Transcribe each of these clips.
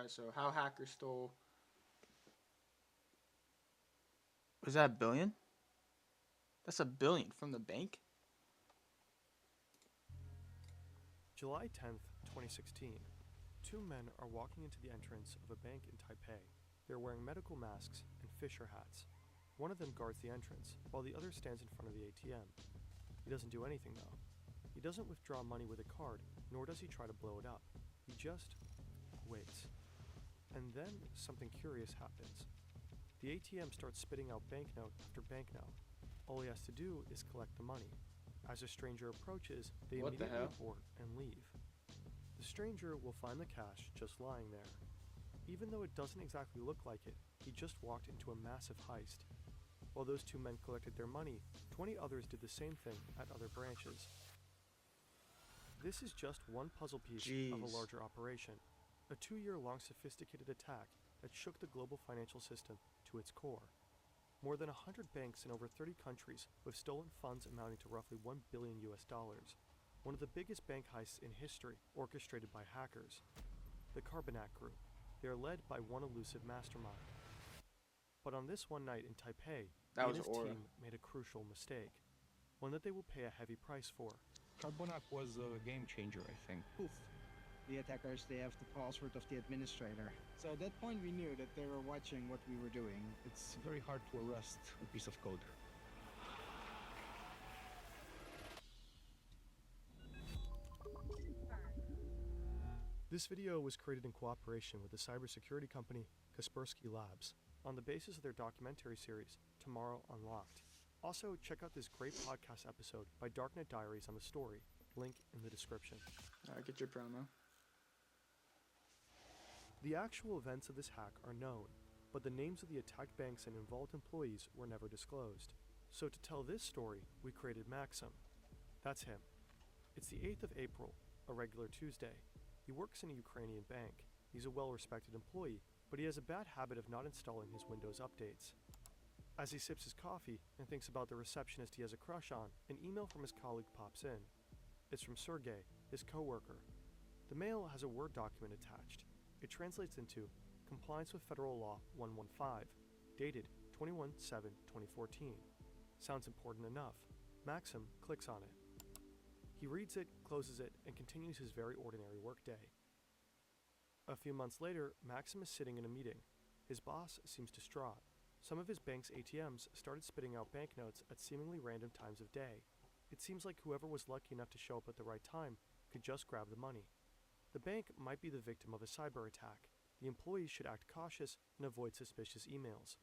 Alright, so how hackers stole. Was that a billion? That's a billion from the bank? July 10th, 2016. Two men are walking into the entrance of a bank in Taipei. They're wearing medical masks and fisher hats. One of them guards the entrance, while the other stands in front of the ATM. He doesn't do anything though. He doesn't withdraw money with a card, nor does he try to blow it up. He just waits. And then something curious happens. The ATM starts spitting out banknote after banknote. All he has to do is collect the money. As a stranger approaches, they What the immediately hell? abort and leave. The stranger will find the cash just lying there. Even though it doesn't exactly look like it, he just walked into a massive heist. While those two men collected their money, 20 others did the same thing at other branches. This is just one puzzle piece of a Jeez. larger operation, a 2-year-long sophisticated attack that shook the global financial system to its core. More than 100 banks in over 30 countries with stolen funds amounting to roughly $1 billion US. One of the biggest bank heists in history, orchestrated by hackers. The Carbonac Group. They are led by one elusive mastermind. But on this one night in Taipei, That he was and his Aura. team made a crucial mistake. One that they will pay a heavy price for. Carbonac was a game changer, I think. Poof. The attackers, they have the password of the administrator. So at that point we knew that they were watching what we were doing. It's very hard to arrest a piece of code. This video was created in cooperation with the cybersecurity company Kaspersky Labs on the basis of their documentary series, Tomorrow Unlocked. Also, check out this great podcast episode by Darknet Diaries on the story, link in the description. Alright, get your promo. The actual events of this hack are known, but the names of the attacked banks and involved employees were never disclosed. So to tell this story, we created Maxim. That's him. It's the 8th of April, a regular Tuesday. He works in a Ukrainian bank. He's a well-respected employee, but he has a bad habit of not installing his Windows updates. As he sips his coffee and thinks about the receptionist he has a crush on, an email from his colleague pops in. It's from Sergey, his coworker. The mail has a Word document attached. It translates into Compliance with Federal Law 115, dated 21/7/2014. Sounds important enough. Maxim clicks on it. He reads it, closes it, and continues his very ordinary workday. A few months later, Maxim is sitting in a meeting. His boss seems distraught. Some of his bank's ATMs started spitting out banknotes at seemingly random times of day. It seems like whoever was lucky enough to show up at the right time could just grab the money. The bank might be the victim of a cyber attack. The employees should act cautious and avoid suspicious emails.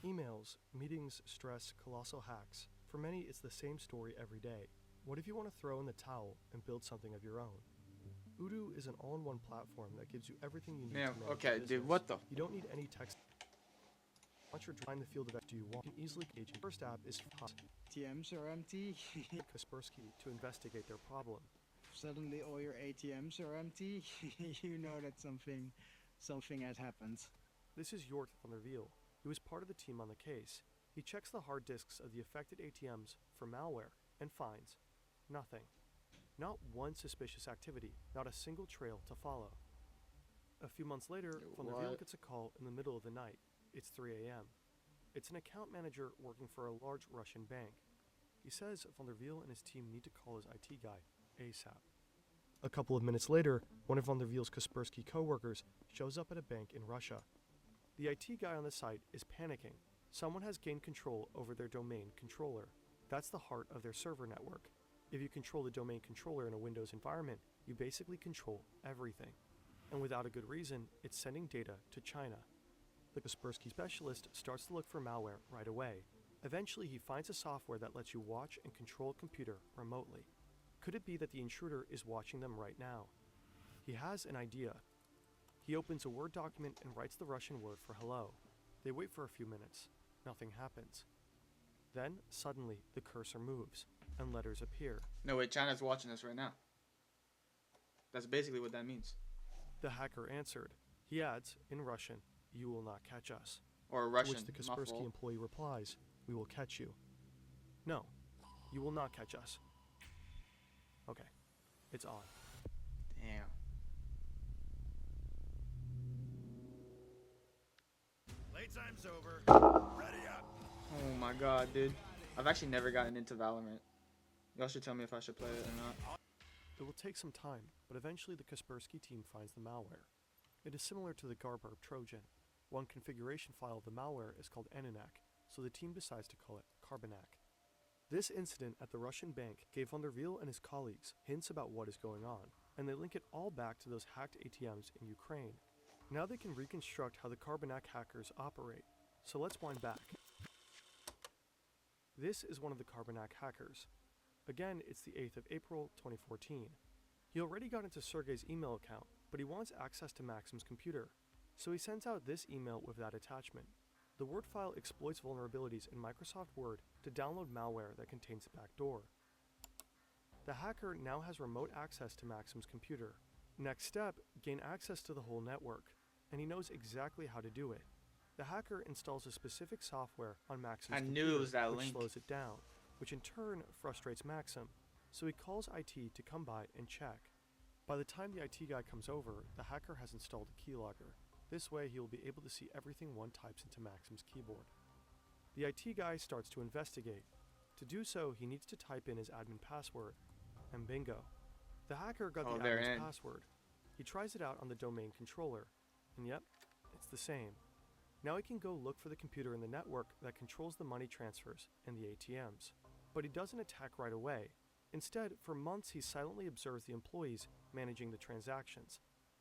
Emails, meetings, stress, colossal hacks. For many, it's the same story every day. What if you want to throw in the towel and build something of your own? Odoo is an all-in-one platform that gives you everything you need Man, to manage okay, your dude, business. what the? You don't need any text. Once you're in the field of do you want, you can easily gauge it. First app is ATMs are empty. Kaspersky to investigate their problem. Suddenly all your ATMs are empty. You know that something has happened. This is Jort van der Wiel. He was part of the team on the case. He checks the hard disks of the affected ATMs for malware and finds nothing. Not one suspicious activity, not a single trail to follow. A few months later, van der Wiel What? gets a call in the middle of the night. It's 3 a.m. It's an account manager working for a large Russian bank. He says van der Wiel and his team need to call his IT guy ASAP. A couple of minutes later, one of van der Wiel's Kaspersky coworkers shows up at a bank in Russia. The IT guy on the site is panicking. Someone has gained control over their domain controller. That's the heart of their server network. If you control the domain controller in a Windows environment, you basically control everything. And without a good reason, it's sending data to China. The Kaspersky specialist starts to look for malware right away. Eventually, he finds a software that lets you watch and control a computer remotely. Could it be that the intruder is watching them right now? He has an idea. He opens a Word document and writes the Russian word for hello. They wait for a few minutes. Nothing happens. Then, suddenly, the cursor moves, and letters appear. No, wait, China's watching us right now. That's basically what that means. The hacker answered. He adds, in Russian, "You will not catch us." Or Russian. To which the my Kaspersky fault. employee replies, "We will catch you." No, you will not catch us. Okay, it's on. Damn. time's over. Ready up. Oh my god, dude. I've actually never gotten into Valorant. Y'all should tell me if I should play it or not. It will take some time, but eventually the Kaspersky team finds the malware. It is similar to the Garburp Trojan. One configuration file of the malware is called Ananak, so the team decides to call it Carbonac. This incident at the Russian bank gave Van der Wiel and his colleagues hints about what is going on, and they link it all back to those hacked ATMs in Ukraine. Now they can reconstruct how the Carbonac hackers operate, so let's wind back. This is one of the Carbonac hackers. Again, it's the 8th of April, 2014. He already got into Sergey's email account, but he wants access to Maxim's computer, so he sends out this email with that attachment. The Word file exploits vulnerabilities in Microsoft Word to download malware that contains a backdoor. The hacker now has remote access to Maxim's computer. Next step, gain access to the whole network, and he knows exactly how to do it. The hacker installs a specific software on Maxim's I computer, knew it was that which link. slows it down, which in turn frustrates Maxim, so he calls IT to come by and check. By the time the IT guy comes over, the hacker has installed a keylogger. This way he will be able to see everything one types into Maxim's keyboard. The IT guy starts to investigate. To do so, he needs to type in his admin password, and bingo. The hacker got the they're admin's in. password. He tries it out on the domain controller, and yep, it's the same. Now he can go look for the computer in the network that controls the money transfers and the ATMs. But he doesn't attack right away. Instead, for months he silently observes the employees managing the transactions.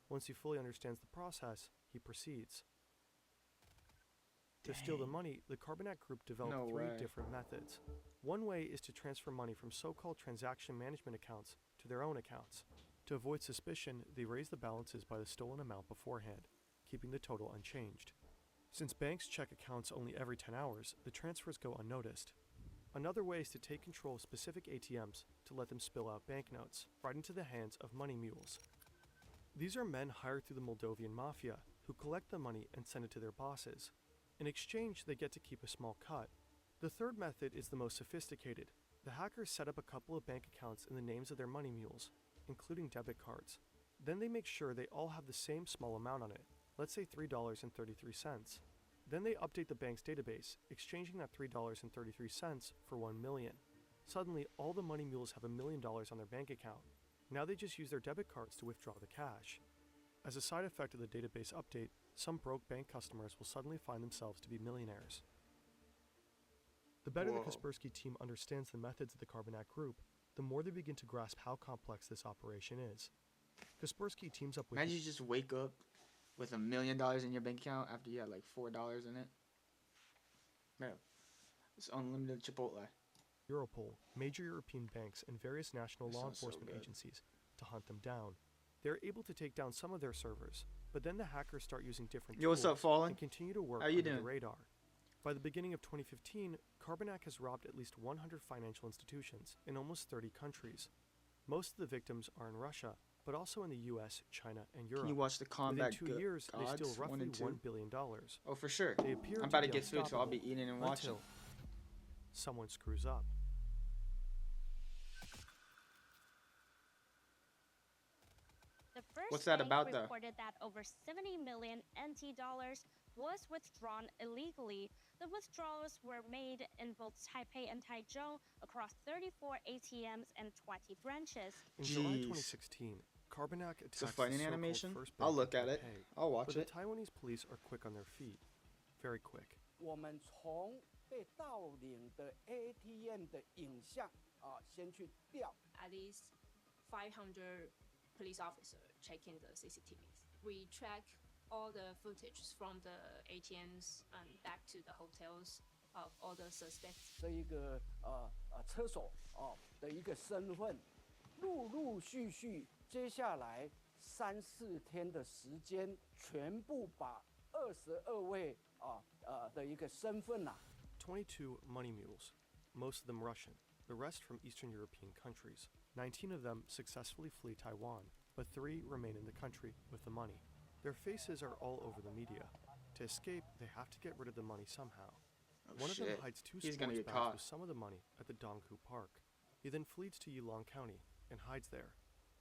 Once he fully understands the process, he proceeds. To steal the money, the Carbonac group developed No three way. different methods. One way is to transfer money from so-called transaction management accounts to their own accounts. To avoid suspicion, they raise the balances by the stolen amount beforehand, keeping the total unchanged. Since banks check accounts only every 10 hours, the transfers go unnoticed. Another way is to take control of specific ATMs to let them spill out banknotes right into the hands of money mules. These are men hired through the Moldovan mafia who collect the money and send it to their bosses. In exchange, they get to keep a small cut. The third method is the most sophisticated. The hackers set up a couple of bank accounts in the names of their money mules, including debit cards. Then they make sure they all have the same small amount on it, let's say $3.33. Then they update the bank's database, exchanging that $3.33 for $1 million. Suddenly, all the money mules have $1 million on their bank account. Now they just use their debit cards to withdraw the cash. As a side effect of the database update, some broke bank customers will suddenly find themselves to be millionaires. The better Whoa. the Kaspersky team understands the methods of the Carbonac group, the more they begin to grasp how complex this operation is. Kaspersky teams up with Imagine you just wake up with $1 million in your bank account after you had like $4 in it. Man, it's unlimited Chipotle. Europol, major European banks, and various national That law sounds so enforcement good. agencies to hunt them down. They're able to take down some of their servers, but then the hackers start using different Yo, what's tools up, Fallen? and continue to work How you under doing? the radar. By the beginning of 2015, Carbonac has robbed at least 100 financial institutions in almost 30 countries. Most of the victims are in Russia, but also in the US, China, and Europe. Can you watch the Combat Within 2 years, they steal Gods 1 roughly and 2? $1 billion. Oh, for sure. They appear I'm about to be get food, so I'll be unstoppable eating and watching. until someone screws up. The first What's that bank about, though? reported that over 70 million NT dollars was withdrawn illegally. The withdrawals were made in both Taipei and Taichung across 34 ATMs and 20 branches. In July Jeez. 2016, Carbonac It's a attacks the fighting so-called animation. first I'll bank look in at it. Taipei, I'll watch but the it. Taiwanese police are quick on their feet. Very quick. 我们从被盗领的 ATM 的影像先去调。 At least 500 police officers checking the CCTVs. We track all the footage from the ATMs and back to the hotels of all the suspects. 这一个车手的一个身份，陆陆续续，接下来3-4天的时间，全部把22位的一个身份 22 money mules, most of them Russian, the rest from Eastern European countries. 19 of them successfully flee Taiwan, but 3 remain in the country with the money. Their faces are all over the media. To escape, they have to get rid of the money somehow. Oh, One of them shit. hides 2 He's gonna sports get bags caught. with some of the money at the Donghu Park. He then flees to Yulong County and hides there.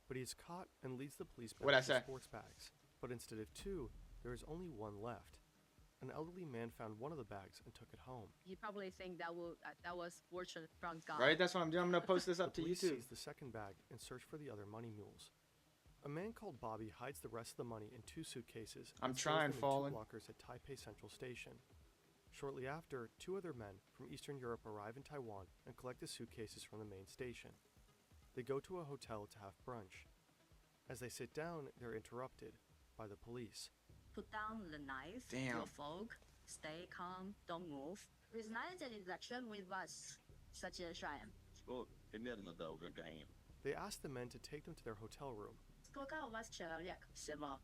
But he is caught and leads the police back What'd I to the say? sports bags. But instead of 2, there is only 1 left. an elderly man found one of the bags and took it home. You probably think that was fortune from God. Right? That's what I'm doing. I'm gonna post this up The to police YouTube. seize the second bag and search for the other money mules. A man called Bobby hides the rest of the money in 2 suitcases. I'm and stores trying, them in Fallen. 2 lockers at Taipei Central Station. Shortly after, 2 other men from Eastern Europe arrive in Taiwan and collect the suitcases from the main station. They go to a hotel to have brunch. As they sit down, they're interrupted by the police. Put down the knife, Damn. your fork, stay calm, don't move. Resign the election with us, such a shame. They ask the men to take them to their hotel room. Сколько у вас человек всего?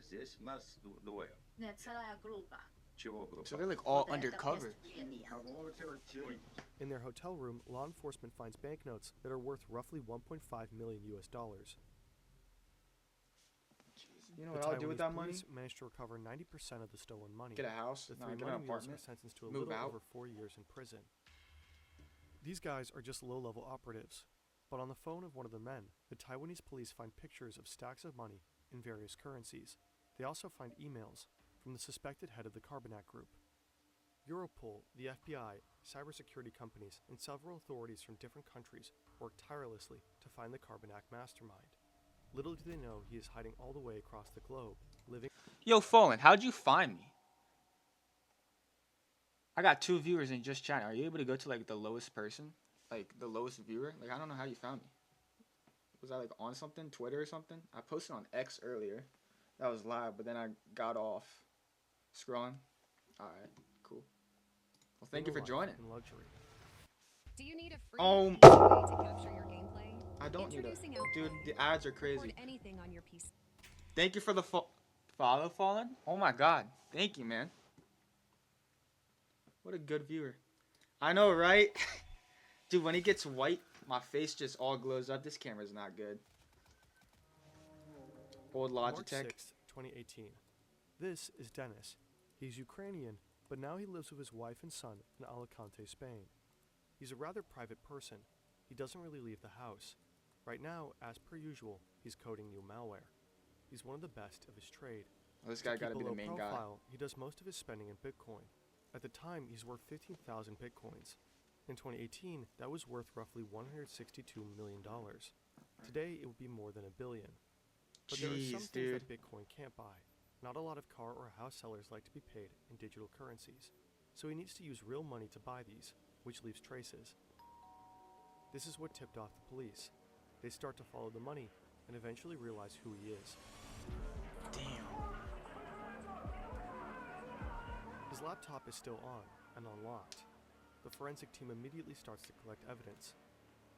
Здесь нас двое. Нет, целая группа. Чего группа? So they're like all Вот это undercover. преступление. In their hotel room, law enforcement finds banknotes that are worth roughly 1.5 million US dollars. You know The what I'll do with Taiwanese that money? police managed to recover 90% of the stolen money. Get a house. The No, 3 get an money mules were apartment. sentenced to a Move little out. over 4 years in prison. These guys are just low-level operatives, but on the phone of one of the men, the Taiwanese police find pictures of stacks of money in various currencies. They also find emails from the suspected head of the Carbonac Group. Europol, the FBI, cybersecurity companies, and several authorities from different countries work tirelessly to find the Carbonac mastermind. Little do they know he is hiding all the way across the globe, living... Yo, Fallen, how'd you find me? I got 2 viewers in just chat. Are you able to go to like the lowest person? Like the lowest viewer? Like I don't know how you found me. Was I like on something? Twitter or something? I posted on X earlier. That was live, but then I got off. Scrolling. Alright, cool. Well, thank you for joining. In luxury. Do you need a free Oh. easy way to capture your gameplay? I don't need Introducing it. Outplay. Dude, the ads are Record crazy. anything on your PC. Thank you for the follow, Fallen. Oh my god. Thank you, man. What a good viewer. I know, right? Dude, when he gets white, my face just all glows up. This camera's not good. Old March Logitech. 6th, 2018. This is Dennis. He's Ukrainian, but now he lives with his wife and son in Alicante, Spain. He's a rather private person. He doesn't really leave the house. Right now, as per usual, he's coding new malware. He's one of the best of his trade. Well, this guy To keep gotta a be the low main guy. profile, he does most of his spending in Bitcoin. At the time, he's worth 15,000 Bitcoins. In 2018, that was worth roughly $162 million. Today, it would be more than $1 billion. But there are some Jeez, things dude. that Bitcoin can't buy. Not a lot of car or house sellers like to be paid in digital currencies. So he needs to use real money to buy these, which leaves traces. This is what tipped off the police. They start to follow the money and eventually realize who he is. Damn. His laptop is still on and unlocked. The forensic team immediately starts to collect evidence.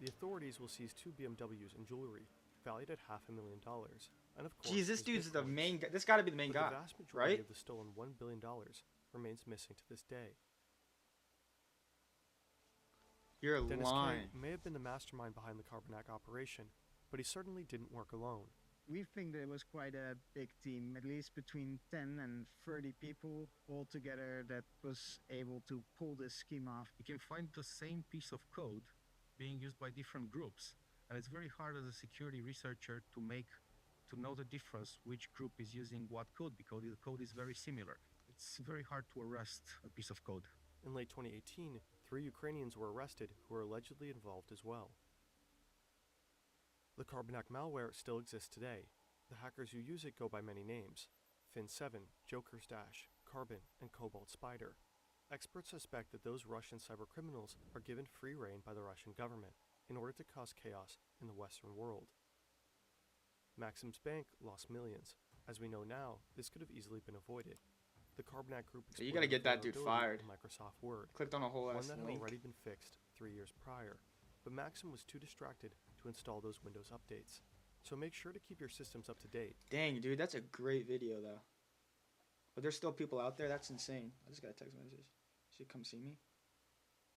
The authorities will seize 2 BMWs and jewelry, valued at $500,000. And of course, Jeez, this his dude's the Bitcoins. main guy. This gotta be the main But guy, the vast majority right? of the stolen $1 billion remains missing to this day. You're Dennis lying. K may have been the mastermind behind the Carbonac operation, but he certainly didn't work alone. We think that it was quite a big team, at least between 10 and 30 people all together that was able to pull this scheme off. You can find the same piece of code being used by different groups, and it's very hard as a security researcher to know the difference which group is using what code, because the code is very similar. It's very hard to arrest a piece of code. In late 2018, 3 Ukrainians were arrested who were allegedly involved as well. The Carbonac malware still exists today. The hackers who use it go by many names: Fin7, Joker's Dash, Carbon, and Cobalt Spider. Experts suspect that those Russian cybercriminals are given free rein by the Russian government in order to cause chaos in the Western world. Maxim's bank lost millions. As we know now, this could have easily been avoided. The Carbonac Group So you gotta exploited get the that dude vulnerability fired. in Microsoft Word, Clicked on a whole one ass that had link. already been fixed 3 years prior, but Maxim was too distracted to install those Windows updates. So make sure to keep your systems up to date. Dang, dude, that's a great video though. But there's still people out there. That's insane. I just got a text message. Should come see me.